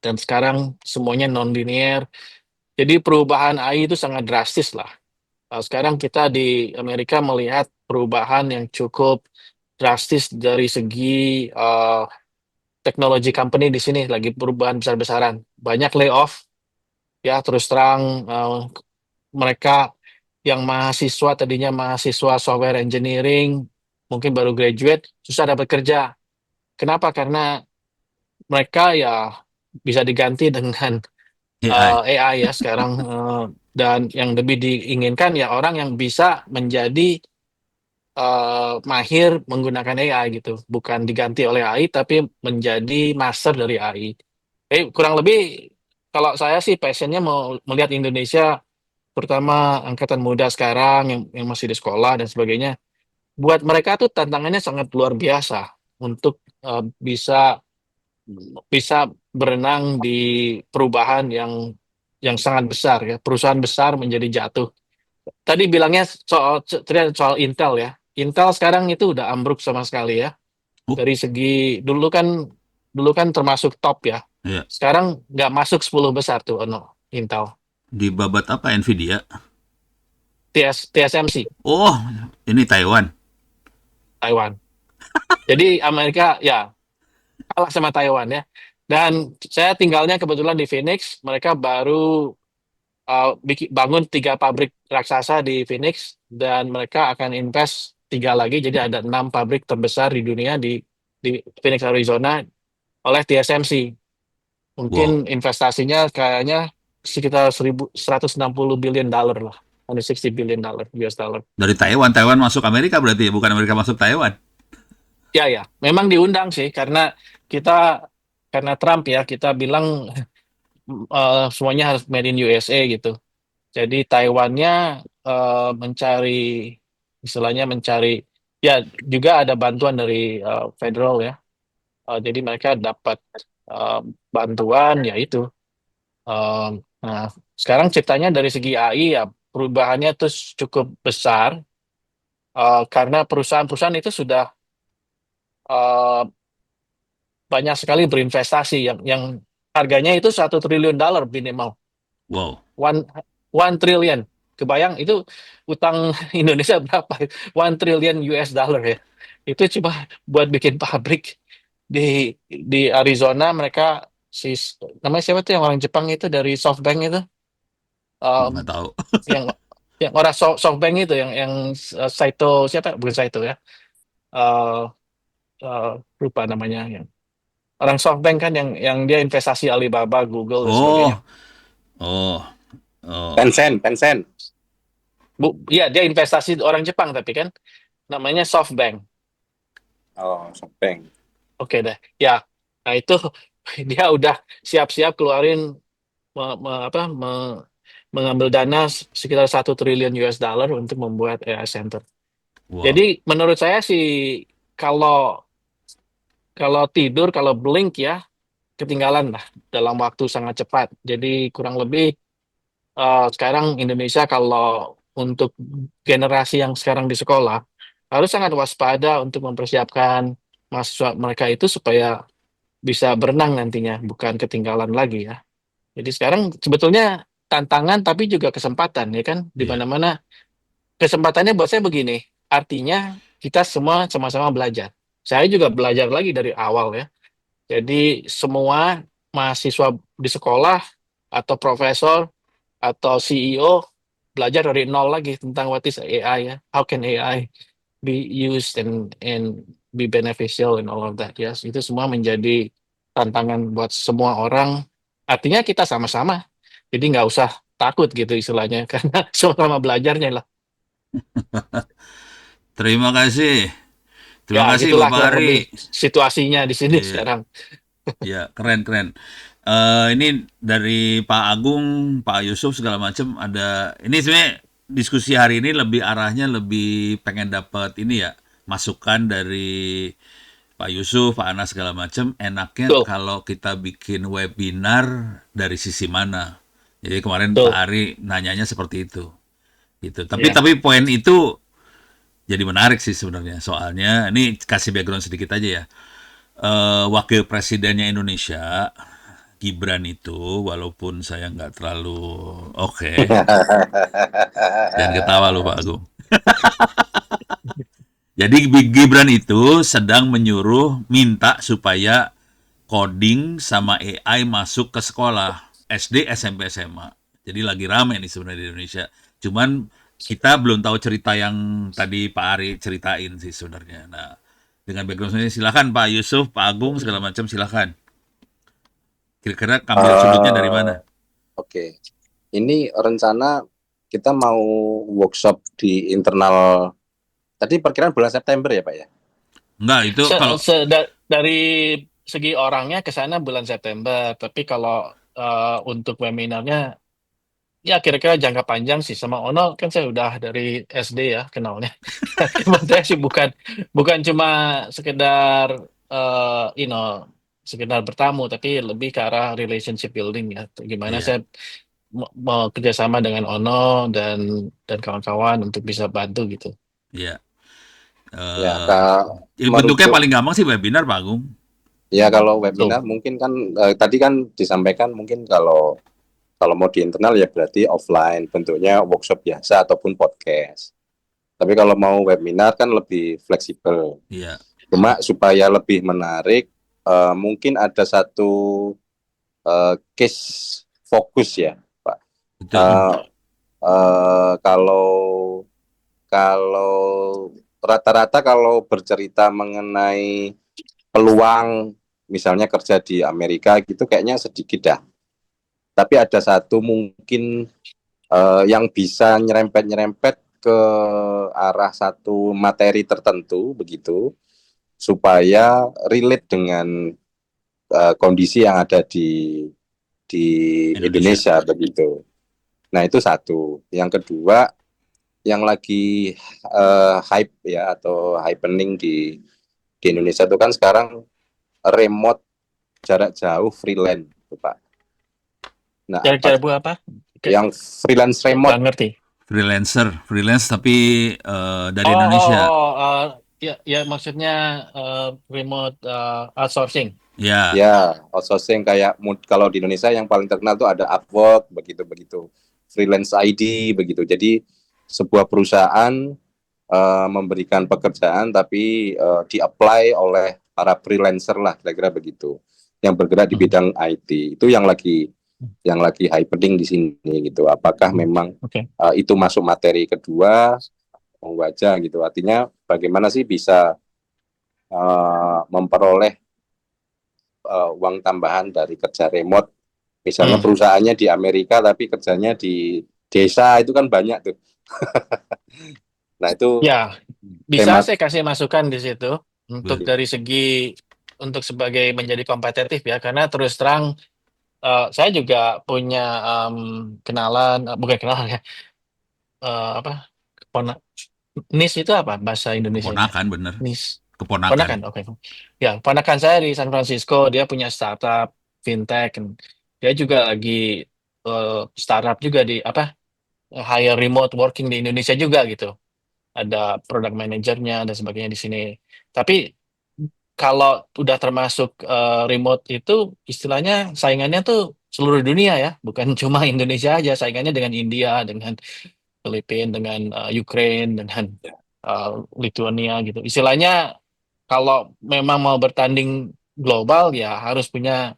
dan sekarang semuanya non-linear. Jadi perubahan AI itu sangat drastis lah. Sekarang kita di Amerika melihat perubahan yang cukup drastis dari segi teknologi company di sini lagi perubahan besar-besaran. Banyak layoff, ya terus terang mereka yang mahasiswa tadinya mahasiswa software engineering mungkin baru graduate susah dapat kerja. Kenapa? Karena mereka ya bisa diganti dengan AI. AI ya sekarang dan yang lebih diinginkan ya orang yang bisa menjadi mahir menggunakan AI gitu, bukan diganti oleh AI tapi menjadi master dari AI. Kurang lebih kalau saya sih passionnya mau melihat Indonesia, terutama angkatan muda sekarang yang masih di sekolah dan sebagainya, buat mereka tuh tantangannya sangat luar biasa untuk bisa bisa berenang di perubahan yang sangat besar ya, perusahaan besar menjadi jatuh. Tadi bilangnya soal Intel ya. Intel sekarang itu udah ambruk sama sekali ya. Oh, Dari segi dulu kan termasuk top ya. ya. Sekarang nggak masuk 10 besar tuh ono Intel. Di babat apa Nvidia? TSMC Oh, ini Taiwan. Taiwan. Jadi Amerika ya kalah sama Taiwan ya. Dan saya tinggalnya kebetulan di Phoenix, mereka baru bangun 3 pabrik raksasa di Phoenix dan mereka akan invest 3 lagi, jadi ada 6 pabrik terbesar di dunia di Phoenix Arizona oleh TSMC. Wow. Mungkin investasinya kayaknya sekitar 160 billion dollar lah, 160 billion dollar US dollar. Dari Taiwan, Taiwan masuk Amerika berarti ya, bukan Amerika masuk Taiwan. Ya ya, memang diundang sih kita karena Trump ya kita bilang semuanya harus made in USA gitu. Jadi Taiwannya mencari, istilahnya mencari, ya juga ada bantuan dari federal ya. Jadi mereka dapat eh, bantuan ya itu. Eh, nah, sekarang ciptanya dari segi AI ya perubahannya terus cukup besar karena perusahaan-perusahaan itu sudah eh, banyak sekali berinvestasi yang harganya itu 1 triliun dolar minimal. Wow. One trillion. Kebayang itu utang Indonesia berapa? 1 trillion US dollar ya. Itu cuma buat bikin pabrik di Arizona. Mereka si namanya siapa tuh yang orang Jepang itu dari SoftBank itu. Nggak Um, tahu. yang yang orang SoftBank itu yang Saito siapa? Bukan Saito ya. Uh, uh, Lupa namanya yang orang SoftBank kan yang dia investasi Alibaba, Google dan sebagainya. Oh, oh, oh. Tencent. Iya, dia investasi orang Jepang tapi kan namanya SoftBank. Oh, SoftBank. Oke deh. Ya, nah itu dia udah siap-siap keluarin mengambil dana sekitar 1 triliun US dollar untuk membuat AI center. Jadi Wow. menurut saya sih kalau kalau tidur, kalau blink ya ketinggalan lah dalam waktu sangat cepat. Jadi kurang lebih sekarang Indonesia kalau untuk generasi yang sekarang di sekolah harus sangat waspada untuk mempersiapkan mahasiswa mereka itu supaya bisa berenang nantinya, bukan ketinggalan lagi ya. Jadi sekarang sebetulnya tantangan tapi juga kesempatan ya kan, di Iya. mana-mana kesempatannya buat saya begini, artinya kita semua sama-sama belajar. Saya juga belajar lagi dari awal ya. Jadi semua mahasiswa di sekolah atau profesor atau CEO belajar dari nol lagi tentang what is AI ya. How can AI be used and be beneficial and all of that. Yes, itu semua menjadi tantangan buat semua orang. Artinya kita sama-sama. Jadi nggak usah takut gitu istilahnya karena sama-sama belajarnya lah. Terima kasih. Ya, Terima kasih gitulah Bapak kurang lebih Ari. situasinya di sini Iya, sekarang. iya, keren, keren. Ini dari Pak Agung, Pak Yusuf segala macam ada. Ini sebenarnya diskusi hari ini lebih arahnya lebih pengen dapat ini ya, masukan dari Pak Yusuf, Pak Anas segala macam. Enaknya Betul, kalau kita bikin webinar dari sisi mana? Jadi kemarin Pak betul. Ari nanyanya seperti itu. Gitu. Tapi Ya, tapi poin itu jadi menarik sih sebenarnya. Soalnya ini kasih background sedikit aja ya. Wakil presidennya Indonesia Gibran itu, walaupun saya nggak terlalu oke, jangan ketawa loh Pak Agung. Jadi Gibran itu sedang menyuruh minta supaya coding sama AI masuk ke sekolah SD, SMP, SMA. Jadi lagi rame nih sebenarnya di Indonesia. Cuman kita belum tahu cerita yang tadi Pak Ari ceritain sih sebenarnya. Nah, dengan background ini silakan Pak Yusuf, Pak Agung segala macam silakan. Kira-kira ambil sudutnya dari Eh, mana? Oke, ini rencana kita mau workshop di internal. Tadi perkiraan bulan September ya, Pak ya? Enggak, itu kalau Dari segi orangnya ke sana bulan September, tapi kalau untuk webinar-nya ya kira-kira jangka panjang sih. Sama Ono kan saya udah dari SD ya kenalnya. Maksudnya sih bukan bukan cuma sekedar sekedar bertamu, tapi lebih ke arah relationship building ya. Gimana iya, saya mau kerjasama dengan Ono dan kawan-kawan untuk bisa bantu gitu. iya. Ya, Eh bentuknya merujuk. paling gampang sih webinar Pak Agung. Ya, kalau Tuh. webinar mungkin kan tadi kan disampaikan mungkin kalau kalau mau di internal ya berarti offline, bentuknya workshop biasa ataupun podcast. Tapi kalau mau webinar kan lebih fleksibel. Iya, Cuma supaya lebih menarik, mungkin ada satu case fokus ya, Pak. betul. Eh, kalau kalau rata-rata kalau bercerita mengenai peluang misalnya kerja di Amerika gitu kayaknya sedikit dah. Tapi ada satu mungkin yang bisa nyerempet-nyerempet ke arah satu materi tertentu begitu supaya relate dengan kondisi yang ada di Indonesia. Indonesia begitu. Nah, itu satu. Yang kedua, yang lagi hype ya atau happening di Indonesia itu kan sekarang remote jarak jauh freelance, Pak. Nah, apa Cara-cara buat apa? Kayak yang freelance nggak remote? ngerti. Freelance tapi dari Oh, oh, Indonesia. oh, ya, ya maksudnya remote outsourcing. Ya, Ya, outsourcing kayak kalau di Indonesia yang paling terkenal tuh ada Upwork begitu-begitu. Freelance ID begitu. Jadi sebuah perusahaan memberikan pekerjaan tapi di-apply oleh para freelancer lah kira-kira begitu. Yang bergerak di Hmm, bidang IT. Itu yang lagi happening di sini gitu. Apakah hmm, memang Oke. itu masuk materi kedua? Monggo aja gitu. Artinya bagaimana sih bisa memperoleh uang tambahan dari kerja remote. Misalnya Hmm. perusahaannya di Amerika tapi kerjanya di desa itu kan banyak tuh. Nah itu Ya, bisa hemat. saya kasih masukan di situ untuk boleh. dari segi untuk sebagai menjadi kompetitif ya, karena terus terang saya juga punya kenalan, bukan kenalan ya, apa kepona- NIS itu apa bahasa Indonesianya? Keponakan bener. NIS. Keponakan. Ponakan, oke. Ya, ponakan saya di San Francisco, dia punya startup fintech. Dia juga lagi startup juga di apa hire remote working di Indonesia juga gitu. Ada product manajernya dan sebagainya di sini. Tapi kalau udah termasuk remote itu istilahnya saingannya tuh seluruh dunia ya, bukan cuma Indonesia aja. Saingannya dengan India, dengan Filipina, dengan Ukraine, dengan uh, Lithuania gitu. Istilahnya kalau memang mau bertanding global ya harus punya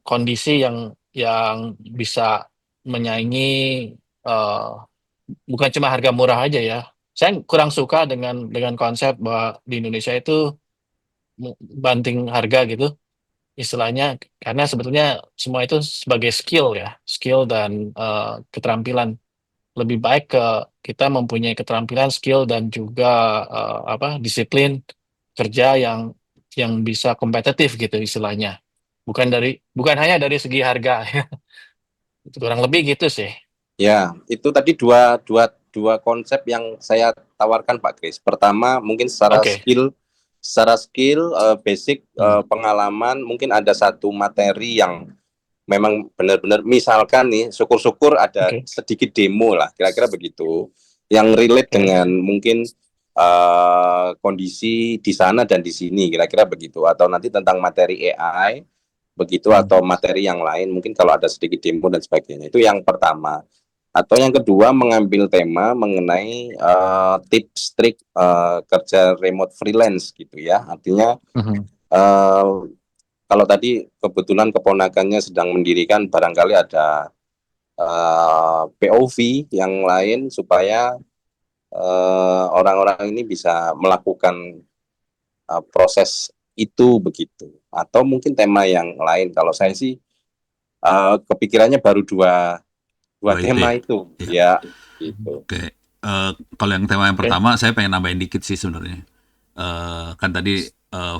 kondisi yang bisa menyaingi eh, bukan cuma harga murah aja ya. Saya kurang suka dengan konsep bahwa di Indonesia itu banting harga gitu istilahnya karena sebetulnya semua itu sebagai skill ya, skill dan keterampilan. Lebih baik ke kita mempunyai keterampilan, skill dan juga disiplin kerja yang bisa kompetitif gitu istilahnya. Bukan hanya dari segi harga ya. Itu kurang lebih gitu sih. Ya, itu tadi dua, dua, dua konsep yang saya tawarkan Pak Kris. Pertama, mungkin Oke. secara skill basic Hmm, pengalaman, mungkin ada satu materi yang memang benar-benar misalkan nih, syukur-syukur ada Oke. sedikit demo lah, kira-kira begitu, yang relate Oke. dengan mungkin kondisi di sana dan di sini, kira-kira begitu. Atau nanti tentang materi AI, begitu, atau materi yang lain, mungkin kalau ada sedikit demo dan sebagainya. Itu yang pertama. Atau yang kedua, mengambil tema mengenai tips trik kerja remote freelance gitu ya. Artinya Mhm. kalau tadi kebetulan keponakannya sedang mendirikan, barangkali ada POV yang lain supaya orang-orang ini bisa melakukan proses itu begitu. Atau mungkin tema yang lain. Kalau saya sih kepikirannya baru dua Dua itu tema ya. itu Ya. ya gitu. Oke. Kalau yang tema yang Oke. pertama, saya pengen nambahin dikit sih sebenarnya. Kan tadi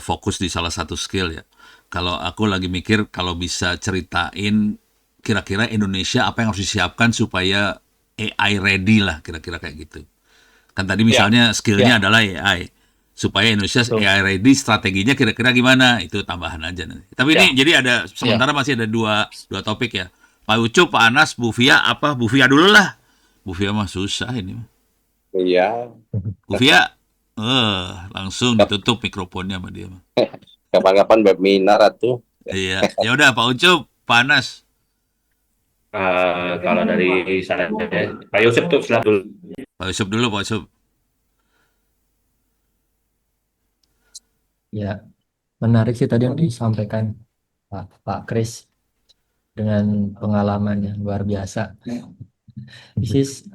fokus di salah satu skill ya. Kalau aku lagi mikir kalau bisa ceritain kira-kira Indonesia apa yang harus disiapkan supaya AI ready lah, kira-kira kayak gitu. Kan tadi Ya, misalnya skillnya ya, adalah AI. Supaya Indonesia betul. AI ready, strateginya kira-kira gimana? Itu tambahan aja nanti. Tapi ini Ya, jadi ada, ya. sementara masih ada dua topik ya. Pak Ucup, Pak Anas, Bu Fia, apa? Bu Fia dulu lah. Bu Fia mah susah ini. Iya, Bu Fia, langsung ditutup mikrofonnya sama dia. kapan-kapan webinar tuh. Iya, ya udah Pak Ucup, Pak Anas. Kalau dari saya, Pak Yusuf tuh silakan dulu. Pak Ucup dulu, Pak Ucup. Ya, menarik sih tadi yang disampaikan Pak Kris dengan pengalaman yang luar biasa. Bisnis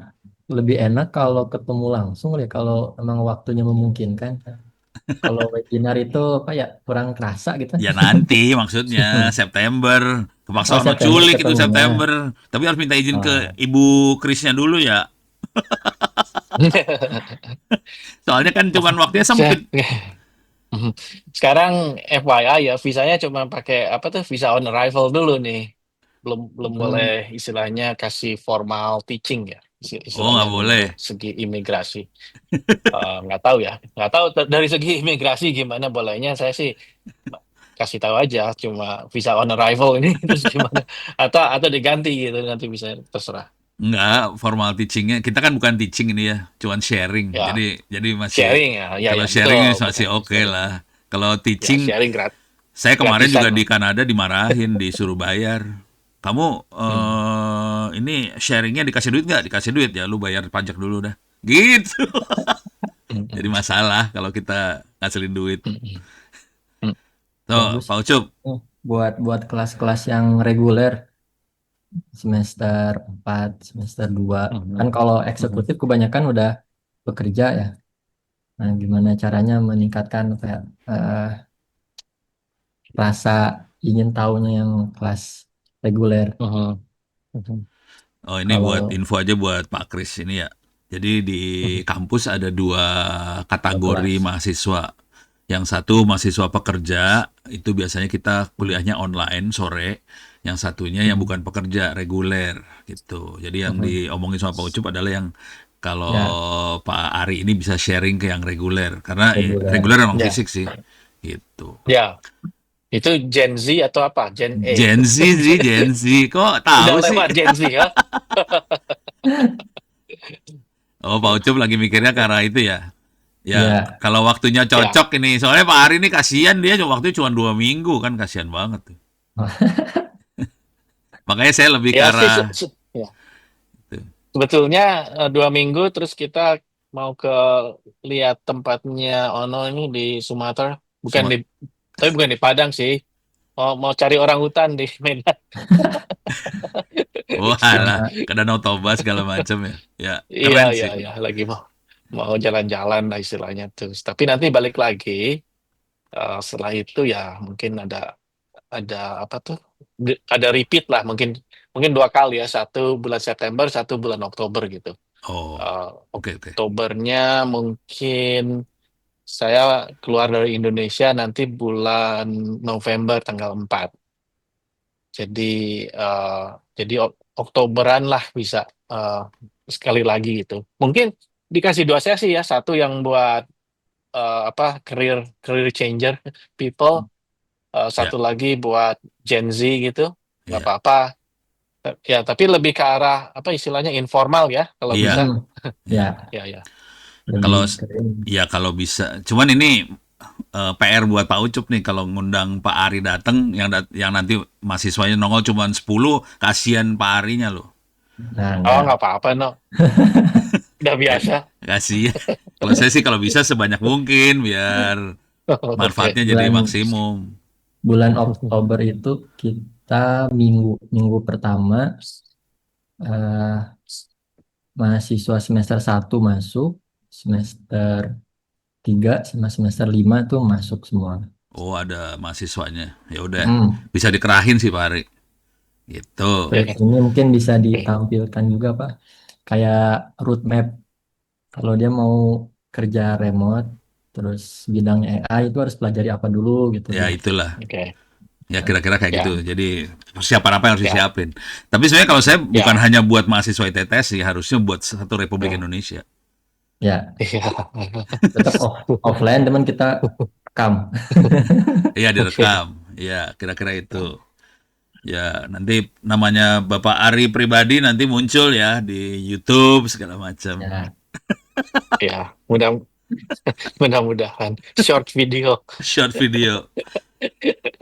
lebih enak kalau ketemu langsung ya, kalau emang waktunya memungkinkan. Kalau webinar itu apa ya, kurang kerasa gitu. Ya nanti maksudnya September. Oh, Kepaksa ono September culik itu ketemunya. September. Tapi harus minta izin ke Oh, Ibu Krisnya dulu ya. Soalnya kan cuman waktunya Saya- sempit. Mhm. Sekarang FYI ya, visanya cuma pakai apa tuh, visa on arrival dulu nih. Belum boleh istilahnya kasih formal teaching ya, Oh, nggak istilahnya boleh. menurut segi imigrasi. Nggak tahu ya, nggak tahu dari segi imigrasi gimana bolehnya. Saya sih kasih tahu aja cuma visa on arrival ini terus gimana, atau diganti gitu, nanti bisa terserah Enggak, formal teachingnya. Kita kan bukan teaching ini ya, cuman sharing. ya. Jadi masih, Sharing ya, ya, kalau ya, sharing betul, ini masih bukan oke sharing lah. Kalau ya, teaching, sharing saya kemarin gratisan juga di lah. Kanada dimarahin, disuruh bayar. Kamu Hmm. ini sharingnya dikasih duit nggak? Dikasih duit ya, lu bayar pajak dulu dah. Gitu. Hmm, Jadi hmm, masalah kalau kita ngasilin duit. hmm, hmm, hmm, Tuh, bagus Pak Ucup. buat kelas-kelas yang reguler semester 4, semester 2. hmm, Kan kalau hmm, eksekutif kebanyakan udah bekerja ya. Nah, gimana caranya meningkatkan kayak rasa ingin tahunya yang kelas reguler. hmm, hmm, Oh, ini buat Kalau info aja buat Pak Kris ini ya. Jadi di hmm, kampus ada dua kategori kelas. mahasiswa. Yang satu mahasiswa pekerja, itu biasanya kita kuliahnya online sore. Yang satunya yang bukan pekerja, reguler gitu. Jadi yang Mhm. diomongin sama Pak Ucup adalah yang kalau Ya, Pak Ari ini bisa sharing ke yang reguler. Karena reguler. reguler emang ya, fisik sih. Gitu. ya, itu Gen Z atau apa, Gen A itu Gen Z sih, Gen Z. Kok udah tahu sih? lewat Gen Z ya. Oh, Pak Ucup lagi mikirnya ke arah itu ya. Ya, Ya, kalau waktunya Ya, cocok ini. Soalnya Pak Ari ini kasihan, dia waktunya cuma 2 minggu kan, kasihan banget tuh. Makanya saya lebih ke ya sih, arah ya. itu. Sebetulnya 2 minggu terus kita mau ke lihat tempatnya Ono ini di Sumatera, Cuma, tapi bukan di Padang sih. Mau cari orang hutan di Medan. wah lah, sama ke Danau Toba segala macam ya. Ya, Iya, keren iya, sih. iya, lagi mau jalan-jalan lah istilahnya tuh. Tapi nanti balik lagi, setelah itu ya mungkin ada apa tuh? Ada repeat lah, mungkin mungkin 2 kali ya, satu bulan September, satu bulan Oktober gitu. Oh, Eh, oke oke. Oktobernya mungkin saya keluar dari Indonesia nanti bulan November tanggal 4. Jadi eh, jadi Oktoberan lah bisa eh, sekali lagi gitu. Mungkin dikasih 2 sesi ya, satu yang buat apa, career changer people, Ya, satu lagi buat Gen Z gitu. Nggak ya. apa-apa. Ya, tapi lebih ke arah apa istilahnya informal ya, kalau bisa. Iya, Mhm. ya. Ya, Ya, ya. lebih Kalau keren. ya kalau bisa. Cuman ini PR buat Pak Ucup nih kalau ngundang Pak Ari datang yang nanti mahasiswanya nongol cuma 10, kasihan Pak Arinya loh. Nah, Oh, enggak. nggak apa-apa, no. Udah biasa. Kasihan. Kalau saya sih kalau bisa sebanyak mungkin biar Oke. manfaatnya jadi Bulan maksimum. bulan Oktober itu kita minggu pertama eh, mahasiswa semester 1 masuk, semester 3 sama semester 5 tuh masuk semua. Oh, ada mahasiswanya. Ya udah, Hmm. bisa dikerahin sih Pak Ari. Gitu. Terus Oke. ini mungkin bisa Oke. ditampilkan juga Pak, kayak roadmap kalau dia mau kerja remote, terus bidang AI itu harus pelajari apa dulu gitu Ya dia. itulah. Oke. Ya kira-kira kayak Ya. gitu. Jadi persiapan apa yang harus Ya. disiapin. Tapi sebenarnya kalau saya bukan Ya. hanya buat mahasiswa ITTS sih, harusnya buat satu Republik Hmm. Indonesia. Ya, Iya. tetap offline teman kita rekam. Iya Oke. direkam. Ya kira-kira itu. Ya nanti namanya Bapak Ari pribadi nanti muncul ya di YouTube segala macam. Ya, Ya. Mudah-mudahan short video. Short video.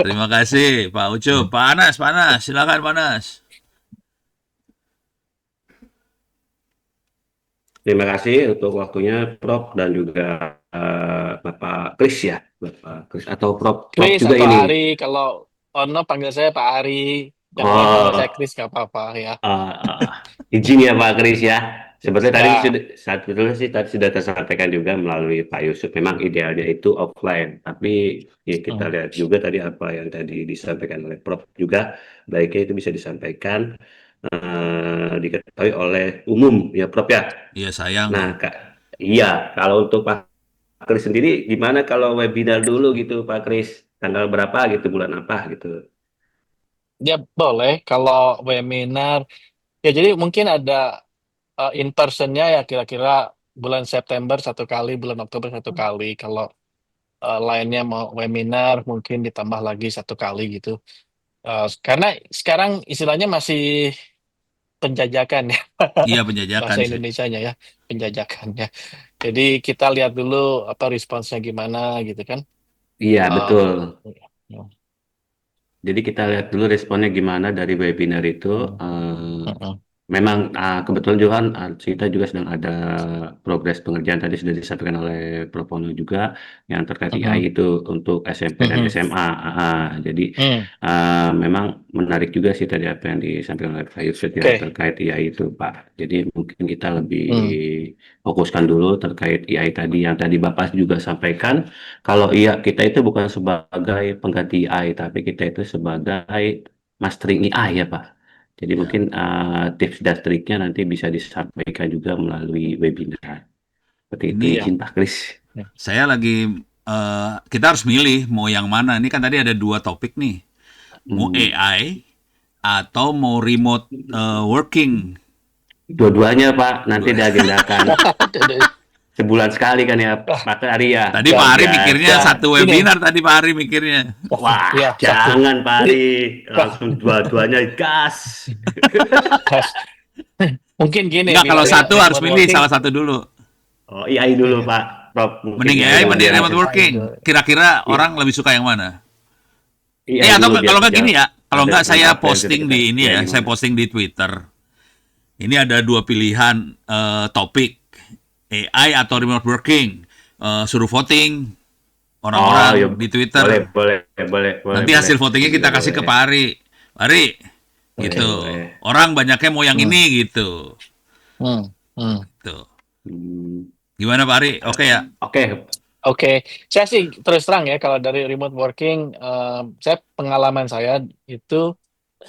Terima kasih Pak Ucup. Pak Anas, silakan Pak Anas. Terima kasih untuk waktunya Prof dan juga Bapak Kris ya, Bapak Kris atau Prof Chris juga atau ini. Ari, kalau Ono panggil saya Pak Ari, yang lain panggil saya Oh, Chris, nggak apa-apa ya. izin ya Pak Kris ya. Sebetulnya Ya. sih tadi sudah tersampaikan juga melalui Pak Yusuf. Memang idealnya itu offline, tapi ya kita Hmm. lihat juga tadi apa yang tadi disampaikan oleh Prof juga, baiknya itu bisa disampaikan diketahui oleh umum ya Prof ya. Iya sayang. Nah, iya, kalau untuk Pak Kris sendiri, gimana kalau webinar dulu gitu, Pak Kris? Tanggal berapa gitu, bulan apa gitu? Ya boleh, kalau webinar, ya jadi mungkin ada in personnya ya kira-kira bulan September satu kali, bulan Oktober satu kali. Kalau lainnya mau webinar mungkin ditambah lagi satu kali gitu. Karena sekarang istilahnya masih penjajakan ya, Iya penjajakan bahasa sih. Indonesianya ya, penjajakannya. Jadi kita lihat dulu apa responsnya gimana gitu kan. Iya, Uh, betul. ya. Jadi kita lihat dulu responnya gimana dari webinar itu. Hmm. Eh, Mm-mm. memang kebetulan juga kan kita juga sedang ada progres pengerjaan tadi sudah disampaikan oleh Prof. Pono juga yang terkait AI Mm-mm. itu untuk SMP dan Mm-mm. SMA. Jadi Mm. memang menarik juga sih tadi apa yang disampaikan oleh Pak Yusuf ya Oke. terkait AI itu Pak. Jadi mungkin kita lebih Mm. fokuskan dulu terkait AI tadi yang tadi Bapak juga sampaikan. Kalau iya kita itu bukan sebagai pengganti AI tapi kita itu sebagai mastering AI ya Pak. Jadi Ya. mungkin tips dan triknya nanti bisa disampaikan juga melalui webinar. Seperti itu Ini Ya. izin Pak Kris. saya lagi kita harus milih mau yang mana. Ini kan tadi ada 2 topik nih. Mau Hmm. AI atau mau remote working. Dua-duanya Pak, nanti diagendakan sebulan sekali kan ya Pak Ari ya. Tadi Ya, Pak Ari Ya, mikirnya ya. satu Ini. webinar tadi Pak Ari mikirnya. wah Ya, satu. jangan Pak Ini, Ari, langsung dua-duanya gas. mungkin gini, Enggak, kalau bilangnya satu harus remote milih working. salah satu dulu. Oh AI dulu Iya. Pak, Prof. Mungkin Mending AI AI, dulu mending ya. remote working. Kira-kira orang lebih suka yang mana? AI Atau dulu kalau nggak gini ya, kalau ada nggak saya apa yang posting kita- di ini ya, gimana? saya posting di Twitter. Ini ada 2 pilihan topik, AI atau remote working. Suruh voting orang-orang Oh, ya, di Twitter. boleh. Nanti boleh. hasil votingnya kita kasih ke Pak Ari. Pak Ari, gitu. boleh. Orang banyaknya mau yang ini gitu. Hmm. Hmm. Tuh. Hmm, Gimana Pak Ari? Oke ya? Oke, Oke, saya sih terus terang ya kalau dari remote working, saya pengalaman saya itu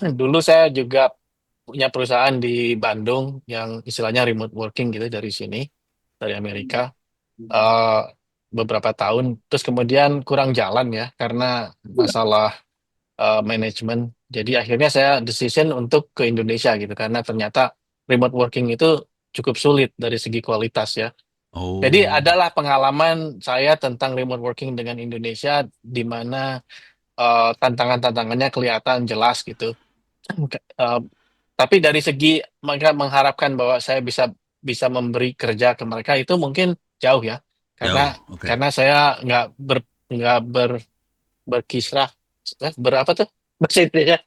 dulu saya juga punya perusahaan di Bandung yang istilahnya remote working gitu dari sini, dari Amerika, eh, beberapa tahun. Terus kemudian kurang jalan ya karena masalah manajemen. Jadi akhirnya saya decision untuk ke Indonesia gitu karena ternyata remote working itu cukup sulit dari segi kualitas ya. Oh. Jadi adalah pengalaman saya tentang remote working dengan Indonesia di mana tantangan-tantangannya kelihatan jelas gitu. Eh, tapi dari segi mereka mengharapkan bahwa saya bisa memberi kerja ke mereka itu mungkin jauh ya. Karena Jauh, oke. karena saya nggak nggak berkisrah, berapa tuh bahasa Indonesia?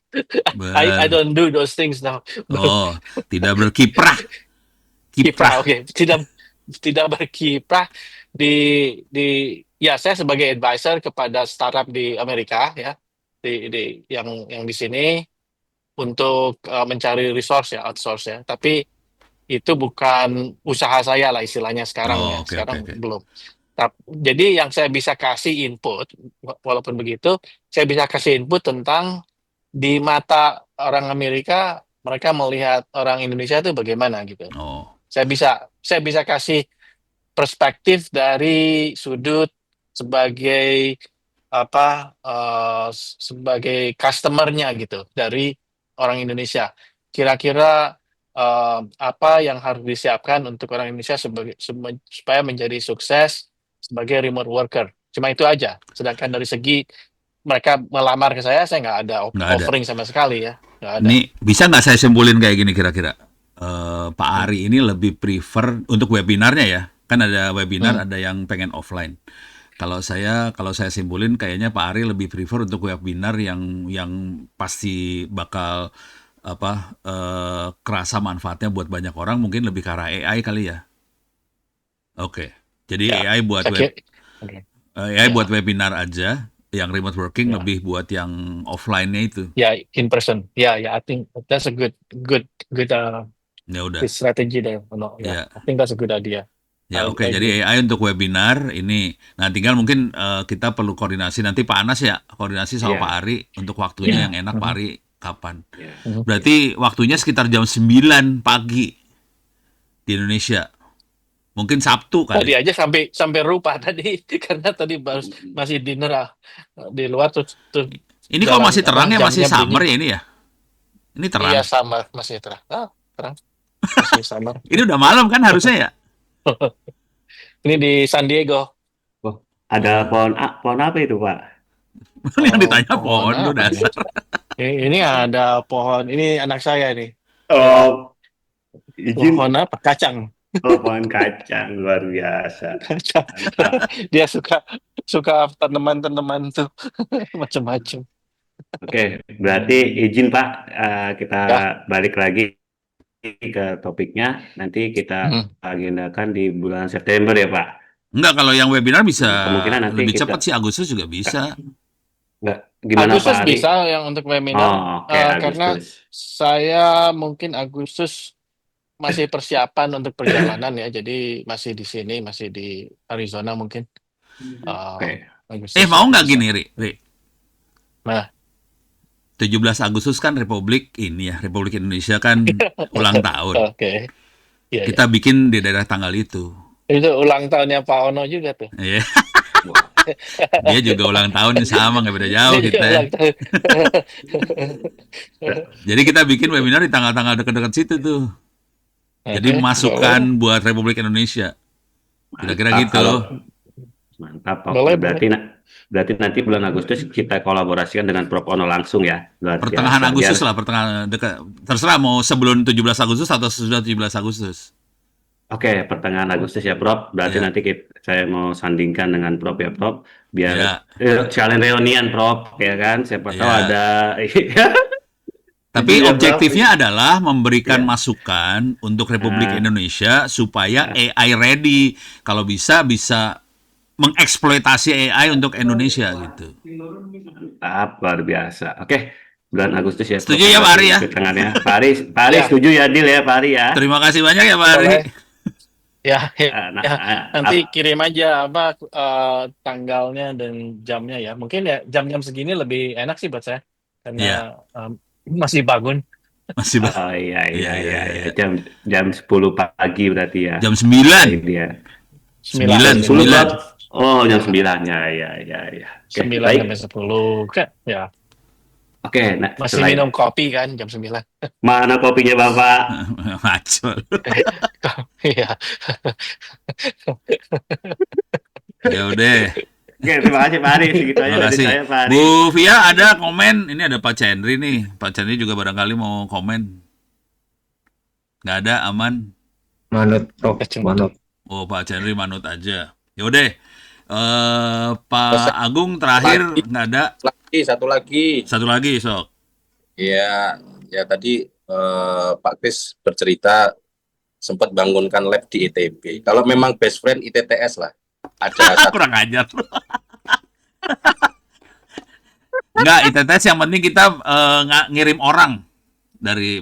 I Ber don't do those things now. oh, tidak berkiprah, Kiprah, kiprah. oke. Tidak berkiprah di ya, saya sebagai advisor kepada startup di Amerika ya, di yang di sini untuk mencari resource ya, outsource ya. Tapi itu bukan usaha saya lah istilahnya sekarang Oh, ya. oke oke Sekarang oke. belum. Jadi yang saya bisa kasih input, walaupun begitu, saya bisa kasih input tentang di mata orang Amerika, mereka melihat orang Indonesia itu bagaimana gitu. Oh, Saya bisa kasih perspektif dari sudut sebagai apa sebagai customernya gitu dari orang Indonesia. Kira-kira apa yang harus disiapkan untuk orang Indonesia supaya menjadi sukses sebagai remote worker. Cuma itu aja. Sedangkan dari segi mereka melamar ke saya nggak ada nggak ada. offering sama sekali ya, nggak ada. Ini bisa nggak saya simpulin kayak gini kira-kira? Pak Hmm. Ari ini lebih prefer untuk webinarnya ya. Kan ada webinar, Hmm. ada yang pengen offline. Kalau saya simpulin kayaknya Pak Ari lebih prefer untuk webinar yang pasti bakal kerasa manfaatnya buat banyak orang, mungkin lebih ke arah AI kali ya. Oke. Jadi Ya, AI buat saya kira. Oke. AI buat Ya, webinar aja, yang remote working ya. lebih buat yang offline-nya itu. Yeah, in person. Yeah. I think that's a Ya udah. good strategy there. No, yeah, Ya. I think that's a good idea. Ya I oke, agree. jadi AI untuk webinar ini. Nah tinggal mungkin kita perlu koordinasi nanti Pak Anas ya, koordinasi sama Pak Iya, Ari untuk waktunya iya, yang enak Pak Ari kapan. iya. Mhm. Berarti waktunya sekitar jam 9 pagi di Indonesia. Mungkin Sabtu Tadi kali. aja sampai lupa tadi karena tadi masih dinner di luar terus Ini kok masih terang ya, masih jamnya summer bunyi. ya ini ya? Ini terang. Iya sama masih terang. Terang masih sama. Ini udah malam kan harusnya ya? Ini di San Diego. Oh, ada Oh. pohon apa itu, Pak? Yang ditanya Pohon pohon lu apa nih? dasar. Ini ada pohon. Ini anak saya nih. Oh, izin. Pohon apa? Kacang. Oh, pohon kacang luar biasa. Kacang. Mantap. Dia suka tanaman-tanaman tuh macam-macam. Oke, berarti izin Pak, kita Ya. balik lagi ke topiknya. Nanti kita Hmm. agendakan di bulan September ya Pak. Enggak, kalau yang webinar bisa Kemungkinan nanti lebih kita cepat sih, Agustus juga bisa. gimana Agustus Pak Ari? bisa yang untuk webinar. Oh, oke, Karena Agustus. saya mungkin Agustus masih persiapan untuk perjalanan ya. Jadi masih di sini, masih di Arizona mungkin. Oke. Agustus Mau ya nggak bisa. gini, Ri? Nah, 17 Agustus kan Republik Indonesia kan ulang tahun. oke. Iya, Kita bikin di daerah tanggal itu. Itu ulang tahunnya Pak Ono juga tuh. Iya. Dia juga ulang tahun sama, nggak beda jauh Dia kita. ulang tahun. Jadi kita bikin webinar di tanggal-tanggal dekat-dekat situ tuh. Jadi Oke. masukan buat Republik Indonesia. Kira-kira Mantap, gitu. Mantap. Pak. Boleh. Berarti nanti bulan Agustus kita kolaborasikan dengan Prof Ono langsung ya. Luar Pertengahan biasa. Agustus lah, terserah mau sebelum 17 Agustus atau sudah 17 Agustus. Oke, pertengahan Agustus ya Prof. Berarti Ya. nanti saya mau sandingkan dengan Prof ya Prof. Biar Ya. sekalian reunian Prof ya kan. Siapa tahu Ya. ada. Tapi Iya, objektifnya adalah memberikan Ya. masukan untuk Republik Nah. Indonesia supaya AI ready. Kalau bisa mengeksploitasi AI untuk Indonesia gitu. Mantap, luar biasa. Oke, bulan Agustus ya. Setuju ya, Pak Ari ya? Tangannya. Pak Ari Ya. setuju ya, deal ya Pak Ari ya. Terima kasih banyak ya, Pak Ari. Boleh. Ya, Nah, nanti kirim aja tanggalnya dan jamnya ya. Mungkin ya jam-jam segini lebih enak sih buat saya karena masih bangun. Masih oh iya. Iya. Jam 10 pagi berarti ya. Jam 9. Ini ya. 9. 10 Bang. Oh, jam 9 ya. Oke, 9 baik. sampai 10 kan ya. Oke, nah, Masih minum kopi kan jam 9. Mana kopinya Bapak? Macul. Iya. Ya udah. Oke, terima kasih Pak Ari. Segitu aja Terima dari kasih. saya Pak Ari. Bu Via ada komen. Ini ada Pak Chandri nih. Pak Chandri juga barangkali mau komen. Nggak ada, aman. Manut, Prof. Manut. Oh, Pak Chandri manut aja. Yaudah. Pak Agung terakhir nggak ada. Satu lagi. Sok. Ya, ya tadi Pak Kris bercerita sempat bangunkan lab di ITB. Kalau memang best friend ITTS lah. Ada satu Kurang ajar. Enggak, ITTS yang penting kita ngirim orang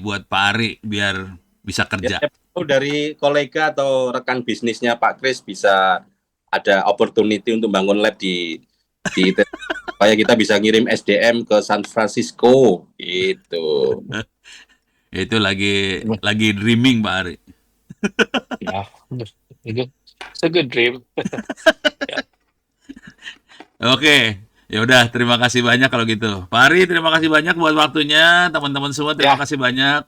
buat Pak Ari biar bisa kerja. dari kolega atau rekan bisnisnya Pak Kris bisa ada opportunity untuk bangun lab di ITTS supaya kita bisa ngirim SDM ke San Francisco gitu. Itu lagi dreaming Pak Ari. Ya, it's a good dream. Oke, ya udah terima kasih banyak kalau gitu. Pak Ari, terima kasih banyak buat waktunya. Teman-teman semua terima Ya. kasih banyak.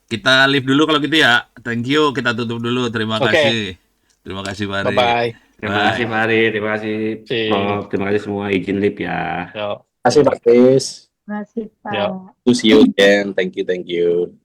Kita leave dulu kalau gitu ya. Thank you, kita tutup dulu. Terima Oke. kasih. Terima kasih Pak Ari. Bye-bye. Terima kasih Pak Ari, terima kasih See. Prof, terima kasih semua izin lip ya. Yo. Terima kasih Pak Kris. Terima kasih, Pak. Ya. See you again. Thank you.